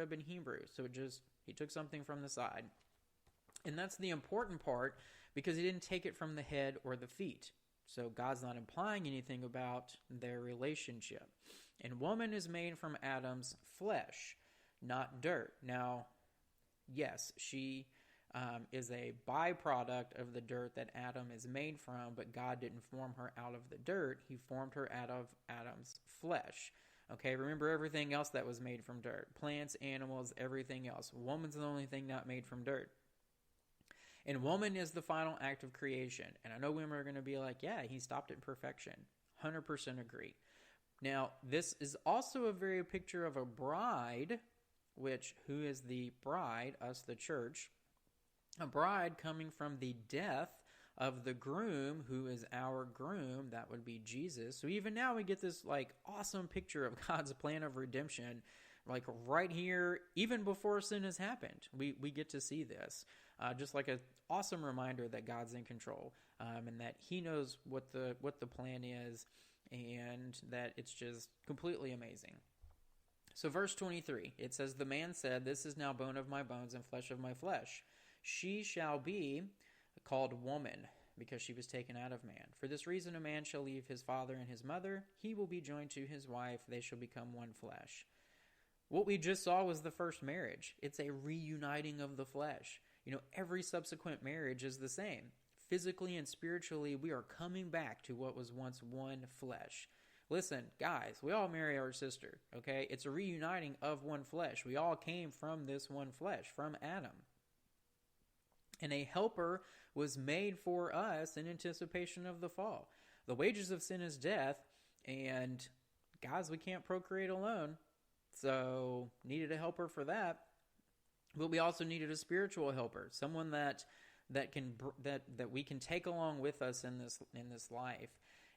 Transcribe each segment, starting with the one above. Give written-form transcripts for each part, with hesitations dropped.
rib in Hebrew. So he took something from the side. And that's the important part, because he didn't take it from the head or the feet. So God's not implying anything about their relationship. And woman is made from Adam's flesh, not dirt. Now, yes, she is a byproduct of the dirt that Adam is made from, but God didn't form her out of the dirt. He formed her out of Adam's flesh. Okay, remember everything else that was made from dirt. Plants, animals, everything else. Woman's the only thing not made from dirt. And woman is the final act of creation. And I know women are going to be like, yeah, he stopped at perfection. 100% agree. Now, this is also a very picture of a bride, which, who is the bride? Us, the church. A bride coming from the death of the groom, who is our groom. That would be Jesus. So even now we get this like awesome picture of God's plan of redemption, like right here, even before sin has happened. We get to see this. Just like an awesome reminder that God's in control, and that he knows what the plan is, and that it's just completely amazing. So verse 23, it says, "The man said, 'This is now bone of my bones and flesh of my flesh. She shall be called woman, because she was taken out of man. For this reason a man shall leave his father and his mother. He will be joined to his wife. They shall become one flesh.'" What we just saw was the first marriage. It's a reuniting of the flesh. Every subsequent marriage is the same. Physically and spiritually, we are coming back to what was once one flesh. Listen, guys, we all marry our sister, okay? It's a reuniting of one flesh. We all came from this one flesh, from Adam. And a helper was made for us in anticipation of the fall. The wages of sin is death, and guys, we can't procreate alone. So, needed a helper for that. But we also needed a spiritual helper, someone that we can take along with us in this life.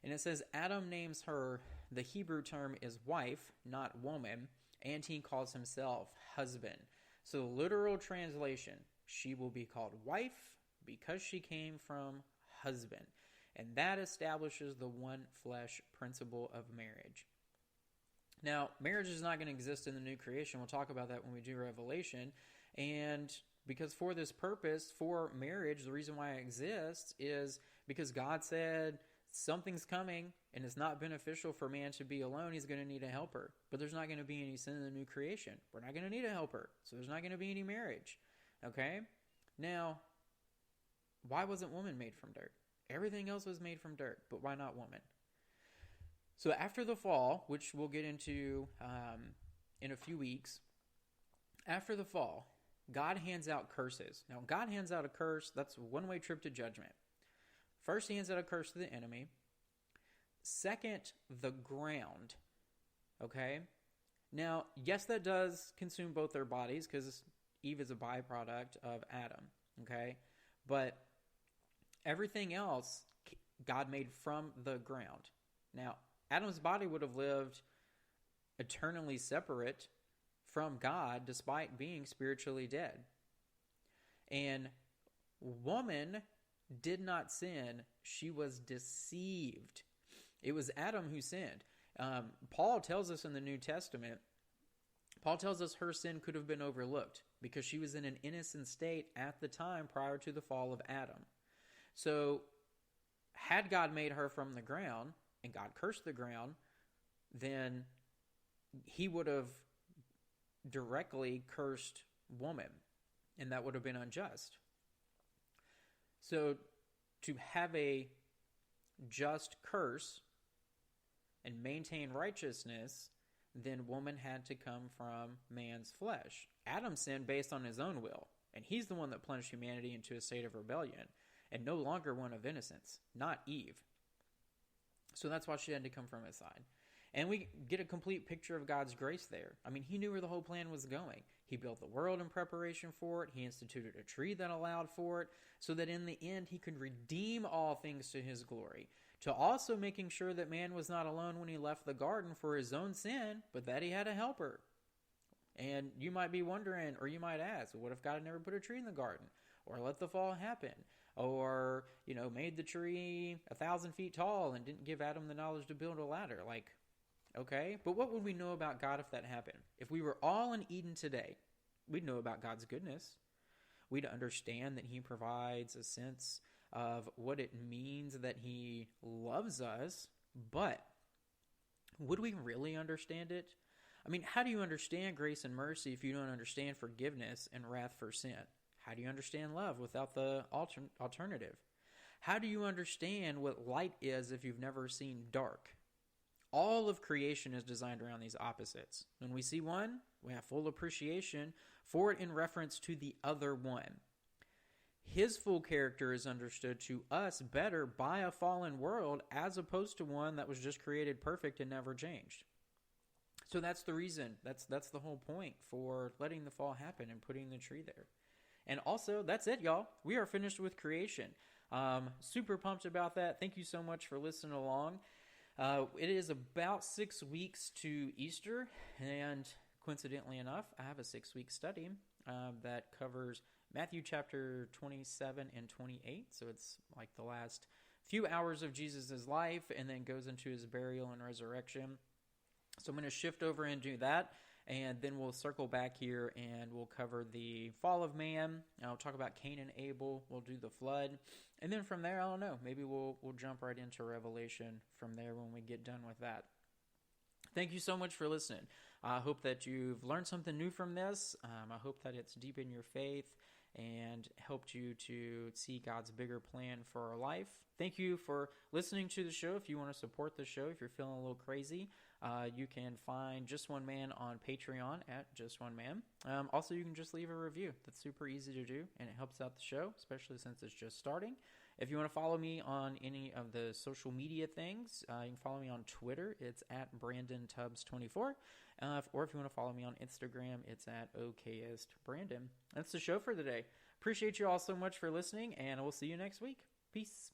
And it says Adam names her, the Hebrew term is wife, not woman, and he calls himself husband. So the literal translation, she will be called wife because she came from husband. And that establishes the one flesh principle of marriage. Now, marriage is not going to exist in the new creation. We'll talk about that when we do Revelation. And because for this purpose, for marriage, the reason why it exists is because God said something's coming and it's not beneficial for man to be alone. He's going to need a helper. But there's not going to be any sin in the new creation. We're not going to need a helper. So there's not going to be any marriage. Okay? Now, why wasn't woman made from dirt? Everything else was made from dirt, but why not woman? So after the fall, which we'll get into in a few weeks, after the fall, God hands out curses. Now, God hands out a curse. That's a one-way trip to judgment. First, he hands out a curse to the enemy. Second, the ground. Okay? Now, yes, that does consume both their bodies because Eve is a byproduct of Adam. Okay? But everything else, God made from the ground. Now, Adam's body would have lived eternally separate from God despite being spiritually dead. And woman did not sin. She was deceived. It was Adam who sinned. Paul tells us in the New Testament, Paul tells us her sin could have been overlooked because she was in an innocent state at the time prior to the fall of Adam. So had God made her from the ground and God cursed the ground, then he would have directly cursed woman, and that would have been unjust. So to have a just curse and maintain righteousness, then woman had to come from man's flesh. Adam sinned based on his own will, and he's the one that plunged humanity into a state of rebellion, and no longer one of innocence, not Eve. So that's why she had to come from his side. And we get a complete picture of God's grace there. I mean, he knew where the whole plan was going. He built the world in preparation for it. He instituted a tree that allowed for it, so that in the end he could redeem all things to his glory. To also making sure that man was not alone when he left the garden for his own sin, but that he had a helper. And you might be wondering, or you might ask, what if God had never put a tree in the garden? Or let the fall happen? Or, made the tree 1,000 feet tall and didn't give Adam the knowledge to build a ladder? Okay? But what would we know about God if that happened? If we were all in Eden today, we'd know about God's goodness. We'd understand that he provides a sense of what it means that he loves us. But would we really understand it? I mean, how do you understand grace and mercy if you don't understand forgiveness and wrath for sin? How do you understand love without the alternative? How do you understand what light is if you've never seen dark? All of creation is designed around these opposites. When we see one, we have full appreciation for it in reference to the other one. His full character is understood to us better by a fallen world as opposed to one that was just created perfect and never changed. So that's the reason. That's the whole point for letting the fall happen and putting the tree there. And also, that's it, y'all. We are finished with creation. Super pumped about that. Thank you so much for listening along. It is about 6 weeks to Easter, and coincidentally enough, I have a 6-week study that covers Matthew chapter 27 and 28. So it's like the last few hours of Jesus' life and then goes into his burial and resurrection. So I'm going to shift over and do that, and then we'll circle back here and we'll cover the fall of man. I'll talk about Cain and Abel. We'll do the flood. And then from there, I don't know, maybe we'll jump right into Revelation from there when we get done with that. Thank you so much for listening. I hope that you've learned something new from this. I hope that it's deepened your faith and helped you to see God's bigger plan for our life. Thank you for listening to the show. If you want to support the show, if you're feeling a little crazy, you can find Just One Man on Patreon at Just One Man. Also, you can just leave a review. That's super easy to do, and it helps out the show, especially since it's just starting. If you want to follow me on any of the social media things, you can follow me on Twitter. It's at BrandonTubbs24. Or if you want to follow me on Instagram, it's at OKestBrandon. That's the show for today. Appreciate you all so much for listening, and we'll see you next week. Peace.